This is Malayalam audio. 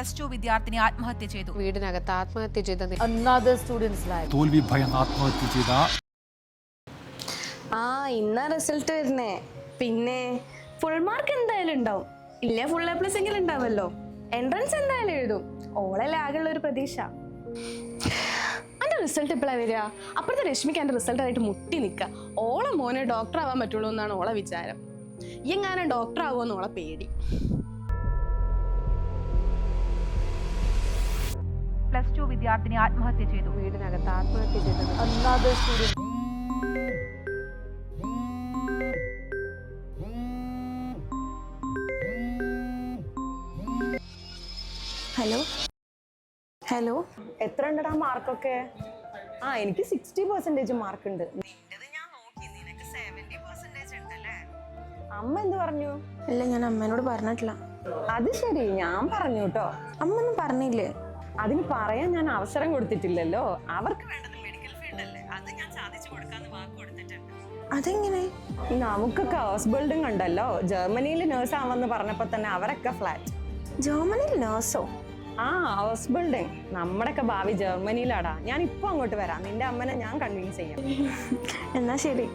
+2 വിദ്യാർത്ഥിനി ആത്മഹത്യ ചെയ്തു. വീടിനകത്ത് ആത്മഹത്യ ചെയ്ത തോൽവി ഭയം ആത്മഹത്യ ചെയ്ത ഇന്ന റിസൾട്ട് വരുന്നേ. പിന്നെ ഫുൾ മാർക്ക് എന്തായാലും ഉണ്ടാവും, ഇല്ലേ ഫുൾ A+ എങ്കിലും ഉണ്ടാവല്ലോ. എൻട്രൻസ് എന്തായാലും എഴുതും. ഓളല്ലേ ആകെയുള്ള ഒരു പ്രതീക്ഷ. എൻ്റെ റിസൾട്ട് ഇപ്പോഴാണ് വരിക. അപ്പുറത്തെ രശ്മിക്ക് എൻ്റെ റിസൾട്ട് ആയിട്ട് മുട്ടി നിൽക്കുക. ഓളെ മോനെ ഡോക്ടർ ആവാൻ പറ്റുള്ളൂ എന്നാണ് ഓളെ വിചാരം. എങ്ങാനും ഡോക്ടർ ആവുമെന്ന് ഓളെ പേടി. +2 വിദ്യാർത്ഥിനി ആത്മഹത്യ ചെയ്തു. വീടിനകത്ത് ആത്മഹത്യ ചെയ്ത ഹലോ എത്ര ഉണ്ടടാ മാർക്കൊക്കെ? എനിക്ക് 60% മാർക്ക് ഉണ്ട്. അമ്മ എന്ത് പറഞ്ഞു? ഇല്ല, ഞാൻ അമ്മേനോട് പറഞ്ഞിട്ടില്ല. അത് ശരി, ഞാൻ പറഞ്ഞു കേട്ടോ. അമ്മ ഒന്നും പറഞ്ഞില്ലേ? അതിന് പറയാൻ ഞാൻ അവസരം കൊടുത്തിട്ടില്ലല്ലോ. അവർക്ക് വേണ്ടത് മെഡിക്കൽ ഫീൽഡ് അല്ലേ, അത് ഞാൻ സാധിച്ചു കൊടുക്കാന്ന് വാക്ക് കൊടുത്തിട്ടുണ്ട്. അതെങ്ങനെ? നമുക്കൊക്കെ ഹൗസ് ബിൽഡിംഗ് ഉണ്ടല്ലോ. ജർമ്മനിയിൽ നേഴ്സ് ആവാന്ന് പറഞ്ഞപ്പോ തന്നെ അവരൊക്കെ ഫ്ലാറ്റ്. ജർമ്മനിയിൽ നേഴ്സോ? House building. നമ്മുടെയൊക്കെ ഭാവി ജർമ്മനിയിലാടാ. ഞാൻ ഇപ്പൊ അങ്ങോട്ട് വരാം, നിന്റെ അമ്മനെ ഞാൻ കൺവിൻസ് ചെയ്യാം. എന്നാ ശരി.